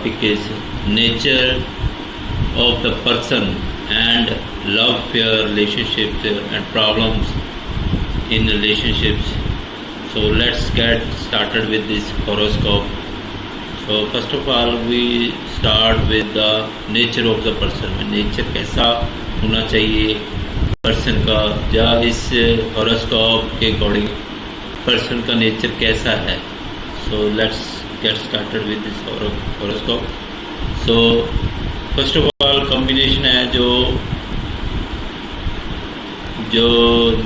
topic is nature of the person and love, fear, relationships and problems in relationships. So let's get started with this horoscope. So first of all we start with the nature of the person. Nature कैसा होना चाहिए person का, या इस horoscope के according person का nature कैसा है. So let's get started with this horoscope. So first of all combination है जो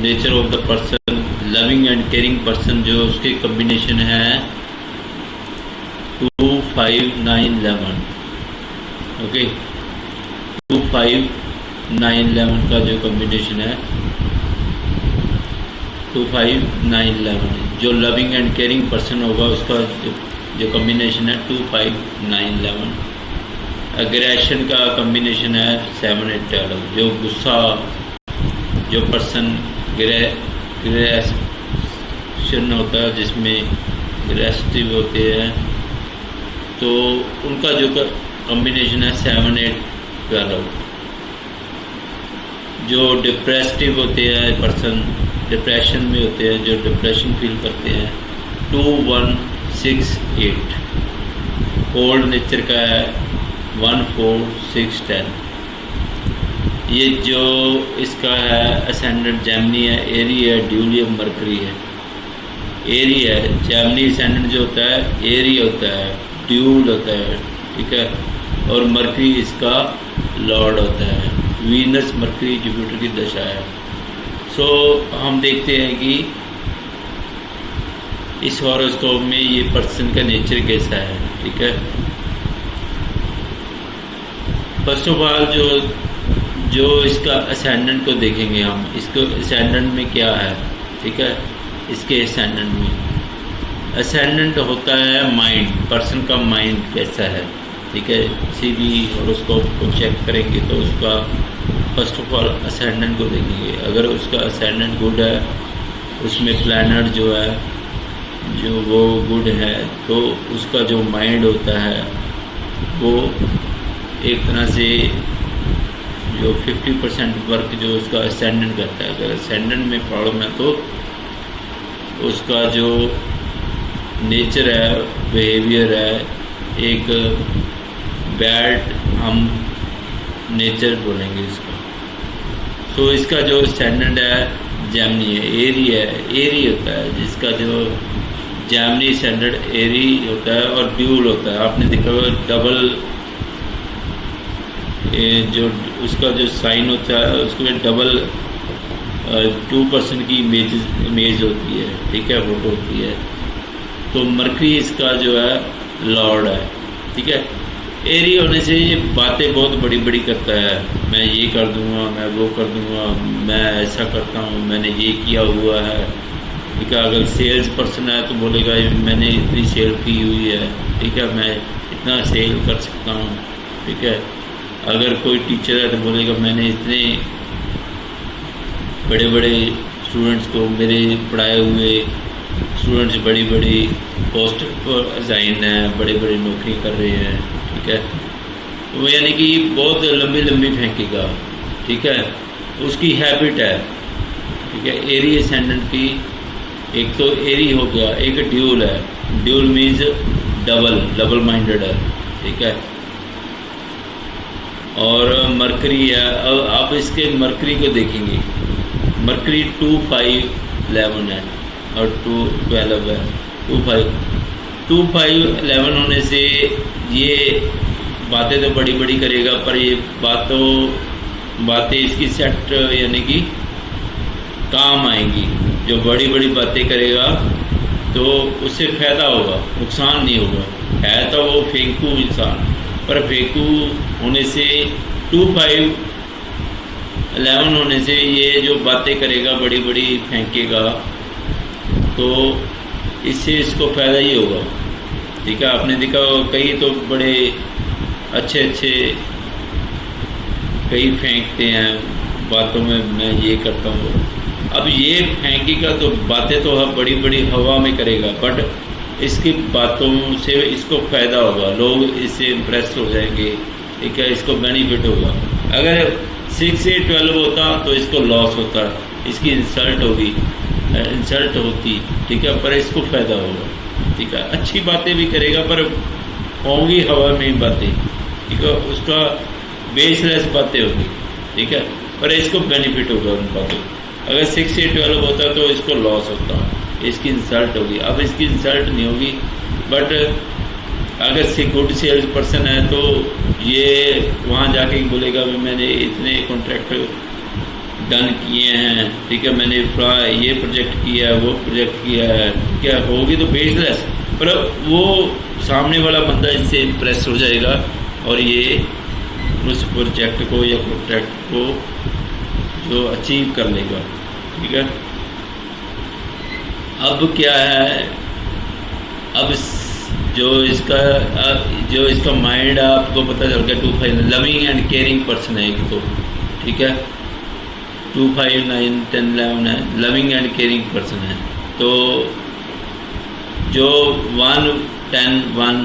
nature of the person, loving and caring person, जो उसके कॉम्बिनेशन है 2, 5, 9, 11. ओके, 2, 5, 9, 11 का जो कॉम्बिनेशन है 2, 5, 9, 11, जो लविंग एंड केयरिंग पर्सन होगा उसका जो कॉम्बिनेशन है 2, 5, 9, 11. एग्रेशन का कॉम्बिनेशन है 7, 8, 12. जो गुस्सा, जो पर्सन ग्रेशन होता है जिसमें ग्रेसिव होते हैं, तो उनका जो कॉम्बिनेशन है 7, 8, 12. जो डिप्रेसिव होते हैं पर्सन, डिप्रेशन में होते हैं, जो डिप्रेशन फील करते हैं 2, 1, 6, 8. कोल्ड नेचर का है 1, 4, 6, 10. ये जो इसका है असेंडेंट जेमिनी है, एरी है, ड्यूलियम मरकरी है. एरी है, जेमिनी असेंडेंट जो होता है एरी होता है, ड्यूल होता है, ठीक है, और मरकरी इसका लॉर्ड होता है. वीनस मरकरी जुपिटर की दशा है. सो हम देखते हैं कि इस हॉरोस्कोप में ये पर्सन का नेचर कैसा है. ठीक है, फर्स्ट ऑफ ऑल जो इसका असेंडेंट को देखेंगे हम. इसको असेंडेंट में क्या है, ठीक है, इसके असेंडेंट में असेंडेंट होता है माइंड, पर्सन का माइंड कैसा है. ठीक है, किसी भी हॉरोस्कोप को चेक करेंगे तो उसका फर्स्ट ऑफ ऑल असेंडेंट को देखेंगे. अगर उसका असेंडेंट गुड है, उसमें प्लैनेट जो है जो वो गुड है, तो उसका जो माइंड होता है वो एक तरह से जो 50% वर्क जो उसका असेंडेंट करता है. अगर असेंडेंट में प्रॉब्लम है तो उसका जो नेचर है, बिहेवियर है, एक बैड हम नेचर बोलेंगे इसका. तो इसका जो असेंडेंट है जेमिनी है, एरी है, एरी होता है, जिसका जो जेमिनी असेंडेंट एरी होता है और ड्यूल होता है. आपने देखा होगा डबल जो उसका जो साइन होता है उसमें डबल 2% की इमेज होती है. ठीक है, फोटो होती है. तो मरकरी इसका जो है लॉर्ड है. ठीक है, एरी होने से ये बातें बहुत बड़ी बड़ी करता है. मैं ये कर दूंगा, मैं वो कर दूंगा, मैं ऐसा करता हूँ, मैंने ये किया हुआ है. ठीक है, अगर सेल्स पर्सन है तो बोलेगा मैंने इतनी सेल की हुई है. ठीक है, मैं इतना सेल कर सकता हूँ. ठीक है, अगर कोई टीचर है तो बोलेगा मैंने इतने बड़े बड़े स्टूडेंट्स को, मेरे पढ़ाए हुए स्टूडेंट्स बड़ी बड़ी पोस्ट पर असाइन है, बड़े बड़े नौकरी कर रहे हैं. ठीक है, वो यानी कि बहुत लंबी लंबी फेंकेगा. ठीक है, उसकी हैबिट है. ठीक है, एरी असेंडेंट की एक तो एरी हो गया, एक ड्यूल है. ड्यूल मीन्स डबल माइंडेड है. ठीक है, और मरकरी है. अब इसके मरकरी को देखेंगे. मरकरी 2, 5, 11 है और 2, 12 है. 2, 5, 11 होने से ये बातें तो बड़ी बड़ी करेगा, पर ये बातें इसकी सेट यानी कि काम आएंगी. जो बड़ी बड़ी बातें करेगा तो उससे फ़ायदा होगा, नुकसान नहीं होगा. है तो वो फेंकू इंसान, पर फेंकू होने से 2, 5, 11 होने से ये जो बातें करेगा बड़ी बड़ी फेंकेगा, तो इससे इसको फ़ायदा ही होगा. ठीक है, आपने देखा कई तो बड़े अच्छे कई फेंकते हैं बातों में, मैं ये करता हूँ. अब ये फेंकेगा तो बातें तो बड़ी बड़ी हवा में करेगा, बट इसकी बातों से इसको फ़ायदा होगा, लोग इससे इम्प्रेस हो जाएंगे, ठीक है, इसको बेनिफिट होगा। अगर 6 से 12 होता तो इसको लॉस होता, इसकी इंसल्ट होगी, इंसल्ट होती, ठीक है, पर इसको फ़ायदा होगा, ठीक है। अच्छी बातें भी करेगा पर होंगी हवा में बातें, ठीक है, उसका बेसलेस बातें होगी, ठीक है, पर इसको बेनिफिट होगा उन बातों। अगर 6 से 12 होता तो इसको लॉस होता, इसकी इंसल्ट होगी। अब इसकी इंसल्ट नहीं होगी, बट अगर से गुड सेल्स पर्सन है तो ये वहाँ जाके बोलेगा भी मैंने इतने कॉन्ट्रैक्ट डन किए हैं, ठीक है, मैंने ये प्रोजेक्ट किया है, वो प्रोजेक्ट किया है, क्या होगी तो बेसलेस, पर वो सामने वाला बंदा इससे इम्प्रेस हो जाएगा और ये उस प्रोजेक्ट को या कॉन्ट्रैक्ट को जो अचीव कर लेगा, ठीक है। अब क्या है, अब जो इसका माइंड आपको पता चल गया 25 लविंग एंड केयरिंग पर्सन है एक तो, ठीक है, 2, 5, 9, 10, 11 है, लविंग एंड केयरिंग पर्सन है। तो जो 1, 10, 1,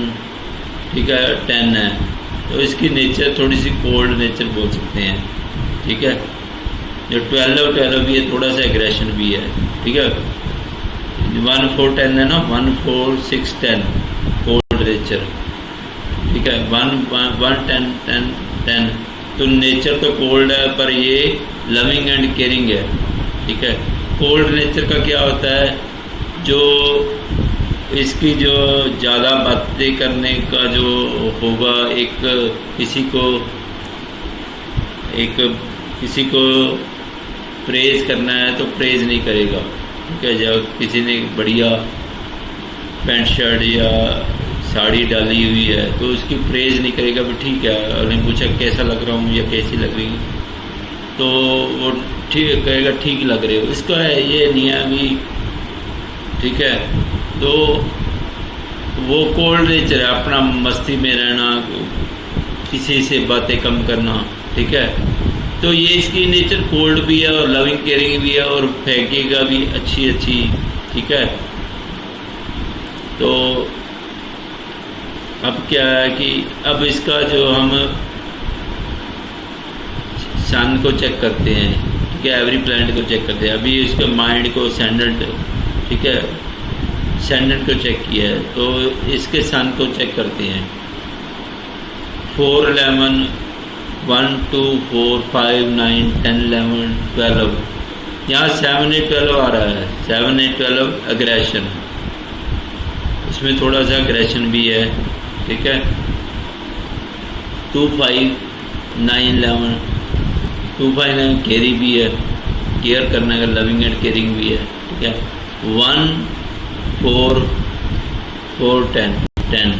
ठीक है, 10 है, तो इसकी नेचर थोड़ी सी कोल्ड नेचर बोल सकते हैं, ठीक है। जो 12 भी है, थोड़ा सा एग्रेशन भी है, ठीक है। 1, 4, 10 है ना, 1, 4, 6, 10 कोल्ड नेचर, ठीक है। 1, 10, 10, 10 तो नेचर तो कोल्ड है पर ये लविंग एंड केयरिंग है, ठीक है। कोल्ड नेचर का क्या होता है, जो इसकी जो ज़्यादा बातें करने का जो होगा, किसी को प्रेज करना है तो प्रेज नहीं करेगा, ठीक है। जब किसी ने बढ़िया पैंट शर्ट या साड़ी डाली हुई है तो उसकी प्रेज नहीं करेगा, भी ठीक है, और ने पूछा कैसा लग रहा हूँ या कैसी लग रही हूँ, तो वो ठीक कहेगा ठीक लग रहे हो। इसका है ये नहीं है अभी, ठीक है। तो वो कोल्ड नेचर है, अपना मस्ती में रहना, किसी से बातें कम करना, ठीक है। तो ये इसकी नेचर कोल्ड भी है और लविंग केयरिंग भी है और फेंकेगा भी अच्छी, ठीक है। तो अब क्या है कि अब इसका जो हम सन को चेक करते हैं, ठीक है, एवरी प्लैनेट को चेक करते हैं। अभी इसके माइंड को सेंडेंट, ठीक है, सेंडेंट को चेक किया है, तो इसके सन को चेक करते हैं। 4, 11, 1, 2, 4, 5, 9, 10, 11, 12, यहाँ 7, 8, 12 आ रहा है। 7, 8, 12 एग्रेशन, इसमें थोड़ा सा एग्रेशन भी है, ठीक है। 2, 5, 9, 11, 2, 5, 9 केयरी भी है, केयर करने का, लविंग एंड केयरिंग भी है, ठीक है। 1, 4, 4, 10, 10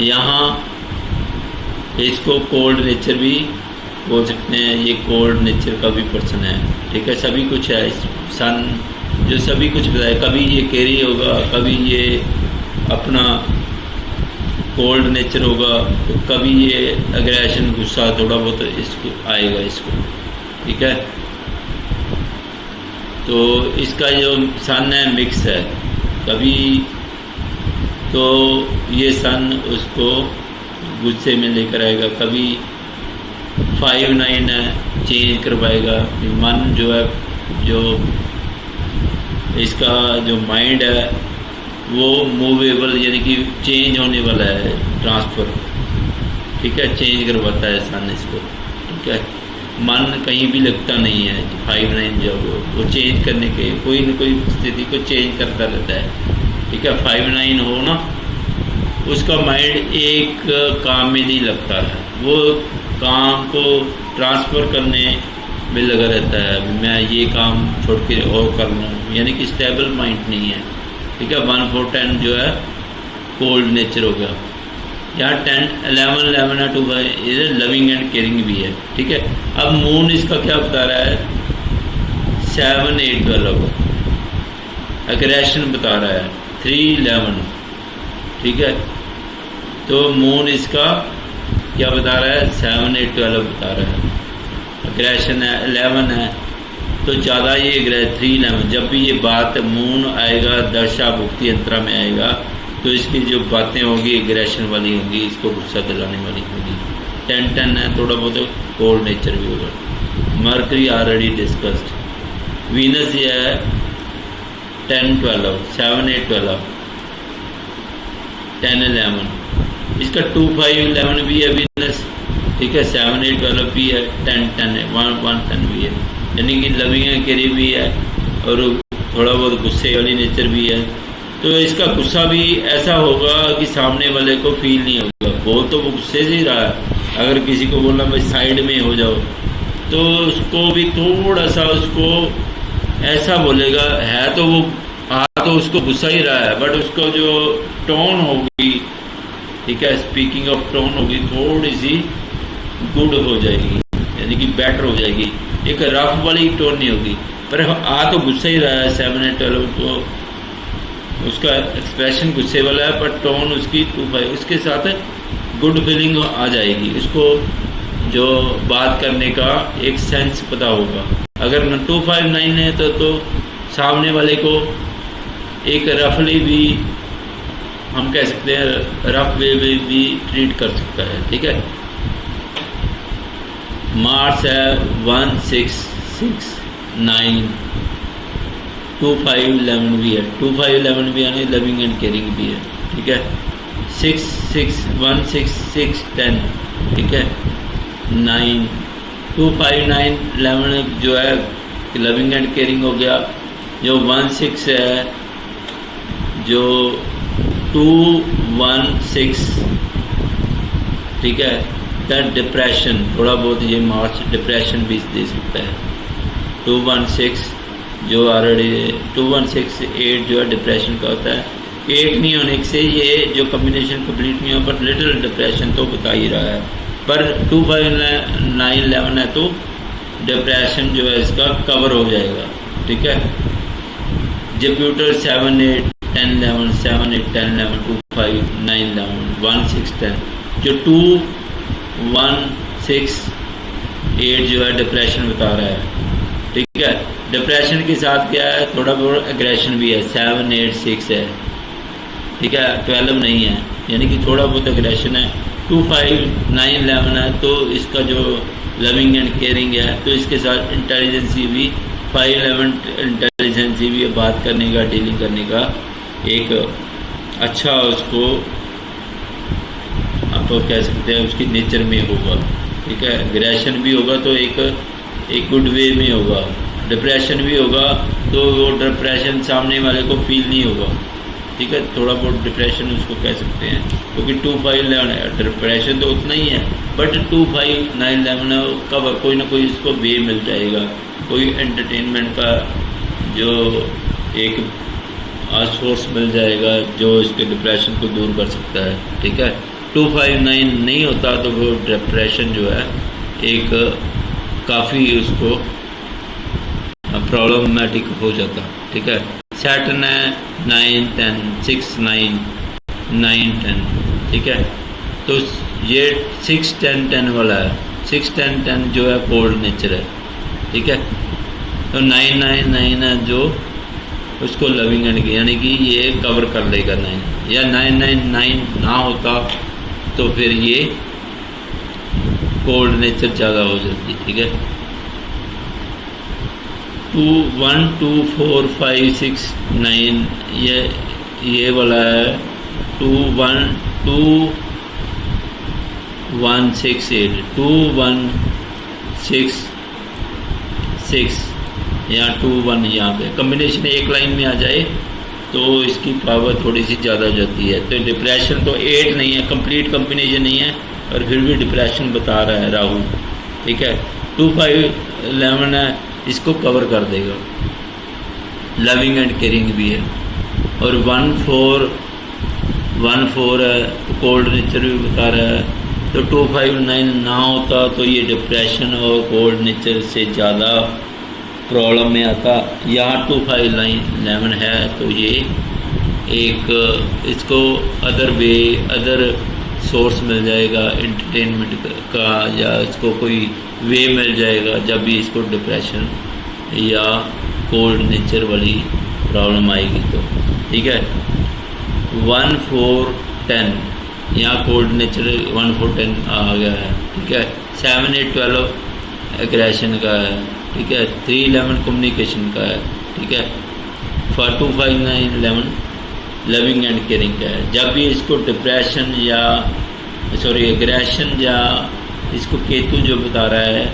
यहाँ इसको कोल्ड नेचर भी बोल सकते हैं, ये कोल्ड नेचर का भी पर्सन है, ठीक है। सभी कुछ है, सन जो सभी कुछ बताए, कभी ये केयरी होगा, कभी ये अपना कोल्ड नेचर होगा, तो कभी ये एग्रेशन, गुस्सा थोड़ा बहुत इसको आएगा इसको, ठीक है। तो इसका जो सन है मिक्स है, कभी तो ये सन उसको गुस्से में लेकर आएगा, कभी 5, 9 है, चेंज करवाएगा। मन जो है, जो इसका जो माइंड है वो मूवेबल, यानी कि चेंज होने वाला है, ट्रांसफ़र, ठीक है, चेंज करवाता है सन इसको, ठीक है। मन कहीं भी लगता नहीं है। 5, 9 जब वो चेंज करने के कोई न कोई स्थिति को चेंज करता रहता है, ठीक है। 5, 9 हो ना, उसका माइंड एक काम में नहीं लगता है, वो काम को ट्रांसफ़र करने में लगा रहता है। मैं ये काम छोड़ के और कर लूँ, यानी कि स्टेबल माइंड नहीं है, ठीक है। 1, 4, 10 जो है कोल्ड नेचर हो गया। यहाँ 10, 11, 11 है, 2 ये लविंग एंड केयरिंग भी है, ठीक है। अब मून इसका क्या बता रहा है, 7, 8, 12 एग्रेशन बता रहा है। 3, 11, ठीक है। तो मून इसका क्या बता रहा है, 7, 8, 12 बता रहा है, एग्रेशन है। 11 है तो ज़्यादा ये 3, 11 जब भी ये बात मून आएगा दशा भुक्ति यंत्रा में आएगा तो इसकी जो बातें होगी एग्रेशन वाली होंगी, इसको गुस्सा दिलाने वाली होगी। 10-10 है, थोड़ा बहुत कोल्ड नेचर भी होगा। Mercury already discussed. वीनस ये है 10-12, 7-8-12, 10-11, इसका 2-5-11 भी है वीनस, ठीक है। 7-8-12 भी है, 10-10 है, 1-10 भी है, यानी कि लविंग एंड केयरिंग भी है और थोड़ा बहुत गुस्से वाली नेचर भी है। तो इसका गुस्सा भी ऐसा होगा कि सामने वाले को फील नहीं होगा। बोल तो वो गुस्से से ही रहा है, अगर किसी को बोलना भाई साइड में हो जाओ तो उसको भी थोड़ा सा उसको ऐसा बोलेगा, है तो वो तो उसको गुस्सा ही रहा है, बट उसको जो टोन होगी, ठीक है, स्पीकिंग ऑफ टोन होगी थोड़ी सी गुड हो जाएगी, यानी कि बेटर हो जाएगी। एक रफ वाली टोन नहीं होगी, पर तो गुस्सा ही रहा है 7-8-12, तो उसका एक्सप्रेशन गुस्से वाला है, पर टोन उसकी 2-5, उसके साथ गुड फीलिंग आ जाएगी। उसको जो बात करने का एक सेंस पता होगा। अगर 2-5-9 है तो सामने वाले को एक रफली भी हम कह सकते हैं, रफ वे में भी ट्रीट कर सकता है, ठीक है। मार्स है 1-6-6-9, 2-5-11 भी है, 2-5-11 भी यानी लविंग एंड केयरिंग भी है, ठीक है। 1-6-6-10, ठीक है। 9, 2-5-9-11 जो है लविंग एंड केयरिंग हो गया। जो 1-6 है, जो 2-1-6, ठीक है, दैट डिप्रेशन, थोड़ा बहुत ये मार्च डिप्रेशन भी दे सकता है। 2-1-6 जो ऑलरेडी 2-1-6-8 जो है डिप्रेशन का होता है। 8 नहीं होने से ये जो कम्बिनेशन कंप्लीट नहीं हो, पर लिटिल डिप्रेशन तो बता ही रहा है। पर 2-5-9-11 है तो डिप्रेशन जो है इसका कवर हो जाएगा, ठीक है। जुपिटर 7-8-10-11, 7-8-10-11, 2-5-9-11, 1-6-10, जो 2-1-6-8 जो है डिप्रेशन बता रहा है, ठीक है। डिप्रेशन के साथ क्या है, थोड़ा बहुत एग्रेशन भी है। 7-8-6 है, ठीक है, 12 नहीं है, यानी कि थोड़ा बहुत एग्रेशन है। 2-5-9-11 है तो इसका जो लविंग एंड केयरिंग है, तो इसके साथ इंटेलिजेंसी भी 5-11 इंटेलिजेंसी भी है, बात करने का, डीलिंग करने का एक अच्छा उसको आप कह सकते हैं उसकी नेचर में होगा, ठीक है। एग्रेशन भी होगा तो एक गुड वे में होगा। डिप्रेशन भी होगा तो वो डिप्रेशन सामने वाले को फील नहीं होगा, ठीक है। थोड़ा बहुत डिप्रेशन उसको कह सकते हैं, क्योंकि 2-5-11 है, डिप्रेशन तो उतना ही है, बट 2-5-9-11 कब कोई ना कोई इसको वे मिल जाएगा, कोई एंटरटेनमेंट का जो एक सोर्स मिल जाएगा जो इसके डिप्रेशन को दूर कर सकता है, ठीक है। 2-5-9 नहीं होता तो वो डिप्रेशन जो है एक काफ़ी उसको प्रॉब्लमेटिक हो जाता, ठीक है। सैटर्न है 9-10, 6-9-9-10, ठीक है। तो ये 6-10-10 वाला है। 6-10-10 जो है कोल्ड नेचर है, ठीक है। तो 9-9-9 है जो उसको लविंग एंड की, यानी कि ये कवर कर लेगा 9, या 9-9-9 ना होता तो फिर ये कोल्ड नेचर ज़्यादा हो जाती, ठीक है। 2-1-2-4-5-6-9 ये वाला है। 2-1-2-1-6-8, 2-1-6-6 या 2-1 यहाँ पे कम्बिनेशन एक लाइन में आ जाए तो इसकी पावर थोड़ी सी ज़्यादा हो जाती है। तो डिप्रेशन तो 8 नहीं है, कंप्लीट कम्बिनेशन नहीं है, और फिर भी डिप्रेशन बता रहा है राहु, ठीक है। 2-5-11 है, इसको कवर कर देगा, लविंग एंड केयरिंग भी है। और 1-4 है तो कोल्ड नेचर भी बता रहा है। तो 2-5-9 ना होता तो ये डिप्रेशन और कोल्ड नेचर से ज़्यादा प्रॉब्लम में आता। यहाँ 2-5-9-11 है तो ये एक इसको अदर सोर्स मिल जाएगा एंटरटेनमेंट का, या इसको कोई वे मिल जाएगा जब भी इसको डिप्रेशन या कोल्ड नेचर वाली प्रॉब्लम आएगी तो, ठीक है। 1 4 10, यहाँ कोल्ड नेचर 1 4 10 आ गया है, ठीक है। 7 8 12 एग्रेशन का है, ठीक है। 3 11 कम्युनिकेशन का है, ठीक है। 4 2 5 9 11 लविंग एंड केयरिंग का है। जब भी इसको डिप्रेशन या एग्रेशन या इसको केतु जो बता रहा है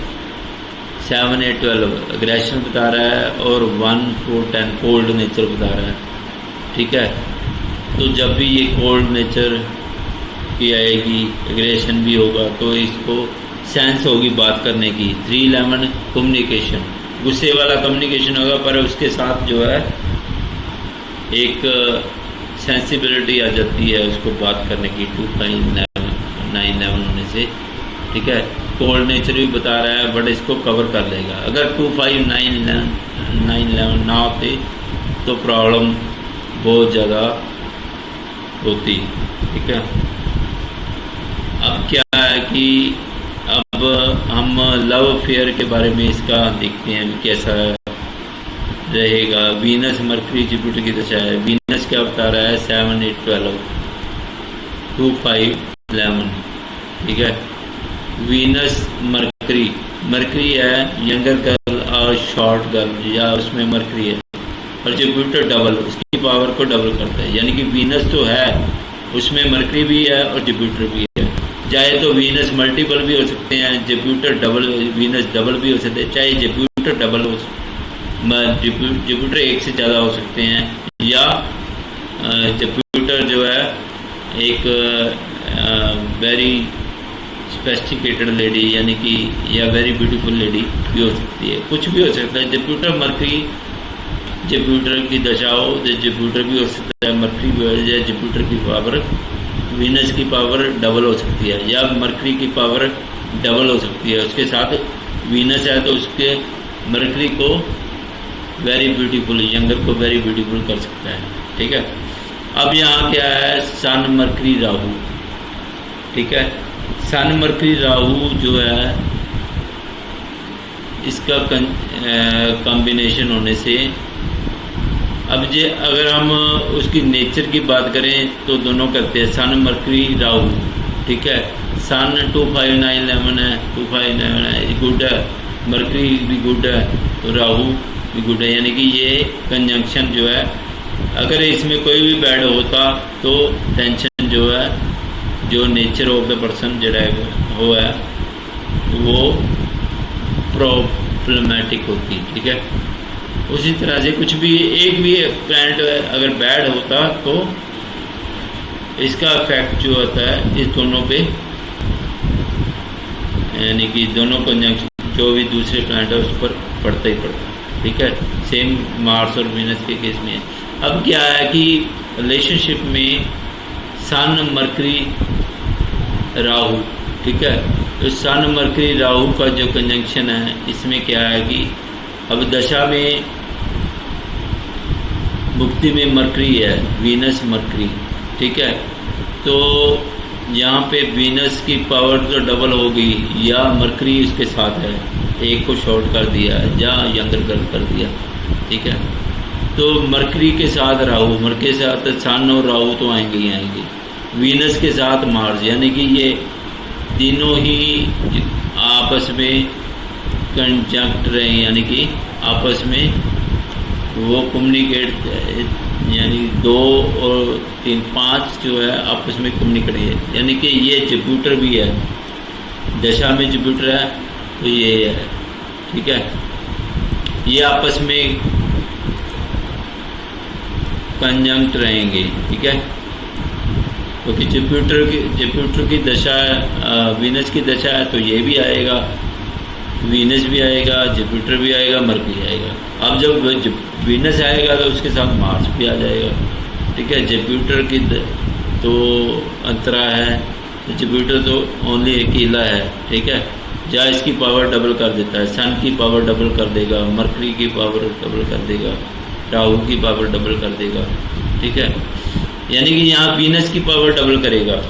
7 8 12 एग्रेशन बता रहा है और 1 4 10 कोल्ड नेचर बता रहा है, ठीक है। तो जब भी ये कोल्ड नेचर की आएगी, एग्रेशन भी होगा, तो इसको सेंस होगी बात करने की। 3 11 कम्युनिकेशन, गुस्से वाला कम्युनिकेशन होगा, पर उसके साथ जो है एक सेंसिबिलिटी आ जाती है उसको बात करने की 2 5 9 11 होने से, ठीक है। कोल्ड नेचर भी बता रहा है, बट इसको कवर कर लेगा। अगर 2 5 9 11 ना होते तो प्रॉब्लम बहुत ज़्यादा होती, ठीक है। अब क्या है कि अब हम लव अफेयर के बारे में इसका देखते हैं कैसा रहेगा। वीनस मरकरी जुपिटर की दशा है। वीनस क्या बता रहा है 7 8 12 2 5 11, ठीक है। वीनस मरकरी, मरकरी है यंगर गर्ल और शॉर्ट गर्ल, या उसमें मरकरी है, और जुपिटर डबल, उसकी पावर को डबल करता है। यानी कि वीनस तो है, उसमें मरकरी भी है और जुपिटर भी है। चाहे तो वीनस मल्टीपल भी हो सकते हैं, जुपिटर डबल, वीनस डबल भी हो सकते हैं, चाहे जुपिटर डबल हो, जुपिटर एक से ज़्यादा हो सकते हैं, या जुपिटर जो है एक वेरी स्पेसिफिकेटेड लेडी, यानी कि या वेरी ब्यूटीफुल लेडी भी हो सकती है, कुछ भी हो सकता है। जुपिटर मरकरी, जुपिटर की दशा हो तो जुपिटर भी हो सकता है, मरकरी भी हो जाए, जुपिटर की पावर वीनस की पावर डबल हो सकती है, या मरकरी की पावर डबल हो सकती है। उसके साथ वीनस है तो उसके मरकरी को वेरी ब्यूटीफुल, यंगर को वेरी ब्यूटीफुल कर सकता है, ठीक है। अब यहाँ क्या है सन मरकरी राहु, ठीक है। सन मरकरी राहु जो है इसका कॉम्बिनेशन होने से, अब जे अगर हम उसकी नेचर की बात करें तो दोनों करते हैं सन मरकरी राहु, ठीक है। सन 2 5 9 11 है, 2 5 9 है, गुड है, मरकरी भी गुड है, तो राहु भी गुड है। यानी कि ये कंजंक्शन जो है, अगर इसमें कोई भी बैड होता तो टेंशन जो है, जो नेचर ऑफ द पर्सन जो है वो है वो प्रॉब्लमेटिक होती, ठीक है। उसी तरह से कुछ भी एक भी प्लैनेट अगर बैड होता तो इसका इफेक्ट जो होता है इस दोनों पे, यानी कि दोनों कंजंक्शन जो भी दूसरे प्लैनेट है उस पर पड़ता ही पड़ता, ठीक है। सेम मार्स और वीनस के केस में। अब क्या है कि रिलेशनशिप में सन मरकरी राहु, ठीक है। तो सन मरकरी राहु का जो कंजंक्शन है, इसमें क्या है कि अब दशा में मुक्ति में मरकरी है, वीनस मरकरी, ठीक है। तो यहाँ पे वीनस की पावर तो डबल हो गई, या मरकरी उसके साथ है, एक को शॉर्ट कर दिया या यंगर कर दिया, ठीक है। तो मरकरी के साथ राहु, मरकरी के साथ सन और राहु तो आएंगे ही आएंगे। वीनस के साथ मार्स, यानी कि ये तीनों ही आपस में कंजंक्ट रहे, यानी कि आपस में वो कम्युनिकेट, यानी 2 और 3 5 जो है आपस में कम्युनिकेट है। यानी कि ये जुपिटर भी है, दशा में जुपिटर है तो ये है, ठीक है। ये आपस में कंजंक्ट रहेंगे, ठीक है। क्योंकि जुपिटर की दशा, वीनस की दशा है तो ये भी आएगा, वीनस भी आएगा, जुपिटर भी आएगा, मरकरी आएगा। अब जब वीनस आएगा तो उसके साथ मार्स भी आ जाएगा, ठीक है। जुपिटर की तो अंतरा है, जुपिटर तो ओनली अकेला है, ठीक है। जहाँ इसकी पावर डबल कर देता है, सन की पावर डबल कर देगा, मरकरी की पावर डबल कर देगा, राहु की पावर डबल कर देगा, ठीक है। यानी कि यहाँ वीनस की पावर डबल करेगा,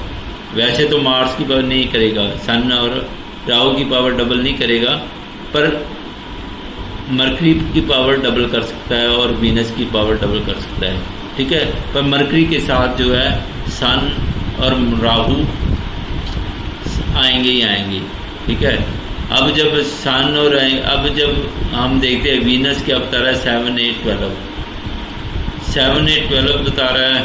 वैसे तो मार्स की पावर नहीं करेगा, सन और राहु की पावर डबल नहीं करेगा, पर मरकरी की पावर डबल कर सकता है और वीनस की पावर डबल कर सकता है, ठीक है। पर मरकरी के साथ जो है सन और राहु आएंगे ही आएंगे, ठीक है। अब जब सन और अब जब हम देखते हैं वीनस क्या बता रहा है 7, 8, 12, 7, 8, 12 बता रहा है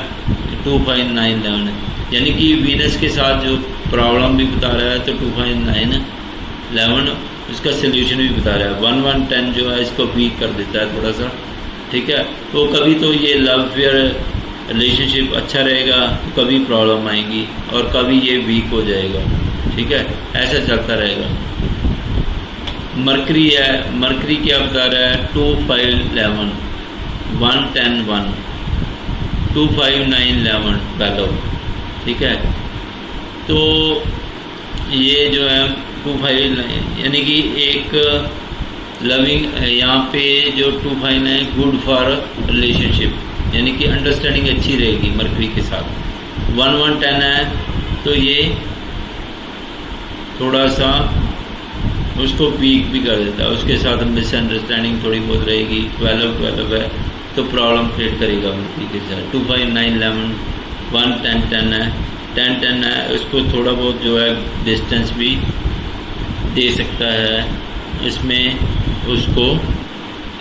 2, 5, 9, 11, यानी कि वीनस के साथ जो प्रॉब्लम भी बता रहा है तो 2, 5, 9, 11 उसका सोल्यूशन भी बता रहा है। 1, 1, 10 जो है इसको वीक कर देता है थोड़ा सा, ठीक है। तो कभी तो ये लव फेयर रिलेशनशिप अच्छा रहेगा तो कभी प्रॉब्लम आएंगी और कभी ये वीक हो जाएगा, ठीक है। ऐसा चलता रहेगा। मरकरी है, मरकरी क्या बता रहा है 2, 5, 11, 1, 10, 1, 2, 5, 9, 11, 12, ठीक है। तो ये जो है 2, 5 यानी कि एक लविंग यहाँ पे जो 2, 5 है गुड फॉर रिलेशनशिप, यानी कि अंडरस्टैंडिंग अच्छी रहेगी मरकरी के साथ। 1, 1, 10 है तो ये थोड़ा सा उसको वीक भी कर देता है, उसके साथ मिसअंडरस्टैंडिंग थोड़ी बहुत रहेगी। 12, 12 है तो प्रॉब्लम क्रिएट करेगा मरकरी के साथ। 2, 5, 9, 11, 1, 10, 10 है, 10, 10 है, उसको थोड़ा बहुत जो है डिस्टेंस भी दे सकता है, इसमें उसको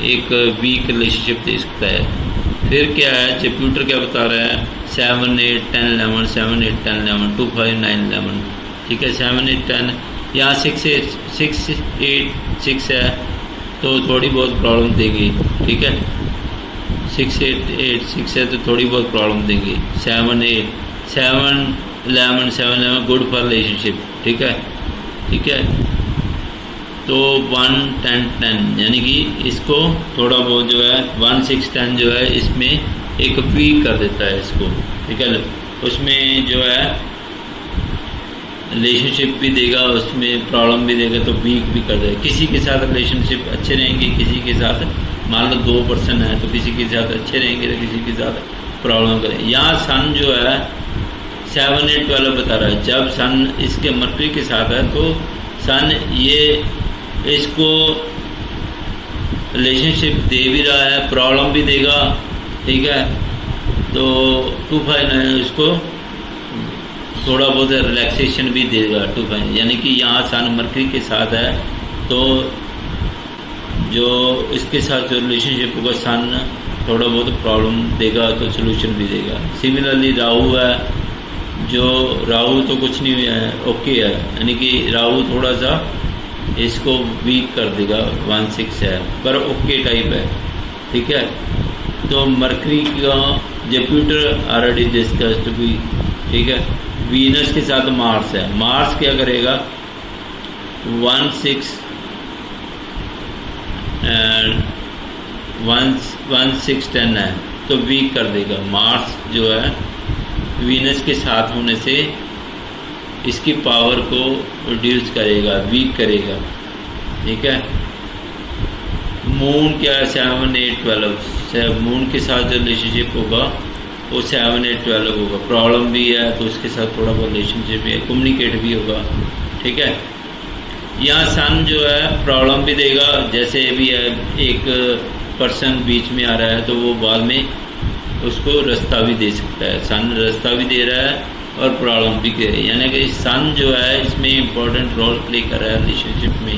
एक वीक रिलेशनशिप दे सकता है। फिर क्या है जुपिटर क्या बता रहा है 7, 8, 10, 11, 7, 8, 10, 11, 2, 5, 9, 11, ठीक है। 7, 8, 10 यहाँ 6, 8, 6 है तो थोड़ी बहुत प्रॉब्लम देगी, ठीक है। 6, 8, 6 है तो थोड़ी बहुत प्रॉब्लम देंगी। 7, 8, 7, 11, 7, 11 गुड फॉर रिलेशनशिप, ठीक है, ठीक है। तो 1, 10, 10 यानी कि इसको थोड़ा बहुत जो है 1, 6, 10 जो है इसमें एक वीक कर देता है इसको, ठीक है। उसमें जो है रिलेशनशिप भी देगा, उसमें प्रॉब्लम भी देगा तो वीक भी कर देगा। किसी के साथ रिलेशनशिप अच्छे रहेंगे, किसी के साथ मान लो 2 पर्सन है तो किसी के साथ अच्छे रहेंगे तो किसी के साथ प्रॉब्लम करें। यहाँ सन जो है 7, 8, 12 बता रहा है। जब सन इसके मरकरी के साथ है तो सन ये इसको रिलेशनशिप दे भी रहा है, प्रॉब्लम भी देगा, ठीक है। तो 2, 5, 9 उसको थोड़ा बहुत रिलैक्सेशन भी देगा 2, 5, यानी कि यहाँ सन मरकरी के साथ है तो जो इसके साथ जो रिलेशनशिप होगा सन थोड़ा बहुत प्रॉब्लम देगा तो सोल्यूशन भी देगा। सिमिलरली राहु है, जो राहु तो कुछ नहीं है, ओके है, यानी कि राहु थोड़ा सा इसको वीक कर देगा। 1, 6 है पर ओके टाइप है, ठीक है। तो मरकरी का जुपिटर ऑलरेडी डिस्कस्ड भी, ठीक है। वीनस के साथ मार्स है, मार्स क्या करेगा 1, 6 1, 6, 10 है तो वीक कर देगा। मार्स जो है वीनस के साथ होने से इसकी पावर को रिड्यूस करेगा, वीक करेगा, ठीक है। मून क्या है 7, 8, 12, मून के साथ जो रिलेशनशिप होगा वो 7, 8, 12 होगा। प्रॉब्लम भी है तो उसके साथ थोड़ा बहुत रिलेशनशिप है, कम्युनिकेट भी होगा, ठीक है। यहाँ सन जो है प्रॉब्लम भी देगा, जैसे भी है एक पर्सन बीच में आ रहा है तो वो बाद में उसको रास्ता भी दे सकता है। सन रास्ता भी दे रहा है और प्रॉब्लम भी दे रहा है, यानी कि सन जो है इसमें इम्पोर्टेंट रोल प्ले कर रहा है रिलेशनशिप में,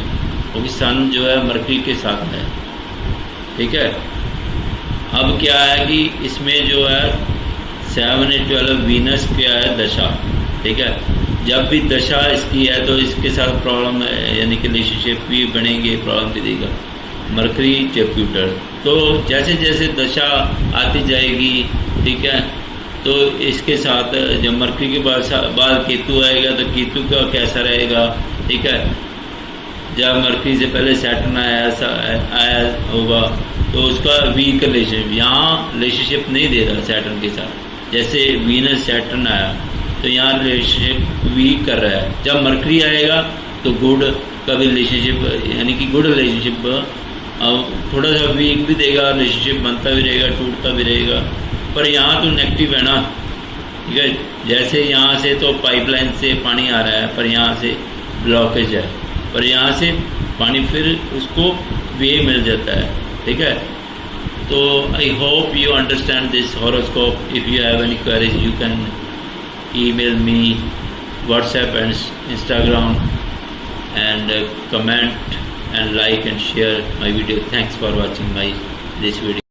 क्योंकि सन जो है मरकरी के साथ है, ठीक है। अब क्या है कि इसमें जो है 7, 8, 12 वीनस क्या है दशा, ठीक है। जब भी दशा इसकी है तो इसके साथ प्रॉब्लम है, यानी कि रिलेशनशिप भी बनेंगे, प्रॉब्लम भी देगा। मरकरी जुपिटर तो जैसे जैसे दशा आती जाएगी, ठीक है, तो इसके साथ जब मरकरी के बाद केतु आएगा तो केतु का कैसा रहेगा, ठीक है। जब मरकरी से पहले सैटर्न आया होगा तो उसका वीक रिलेशनशिप, यहाँ रिलेशनशिप नहीं दे रहा सैटर्न के साथ। जैसे वीनस सैटर्न आया तो यहाँ रिलेशनशिप वीक कर रहा है। जब मरकरी आएगा तो गुड का भी रिलेशनशिप, यानी कि गुड रिलेशनशिप अब थोड़ा सा वीक भी देगा, रिलेशनशिप बनता भी रहेगा, टूटता भी रहेगा। पर यहाँ तो नेगेटिव है ना, ठीक है। जैसे यहाँ से तो पाइपलाइन से पानी आ रहा है पर यहाँ से ब्लॉकेज है, पर यहाँ से पानी फिर उसको वे मिल जाता है, ठीक है। So I hope you understand this horoscope. If you have any queries, you can email me, WhatsApp and Instagram, and comment and like and share my video. Thanks for watching this video.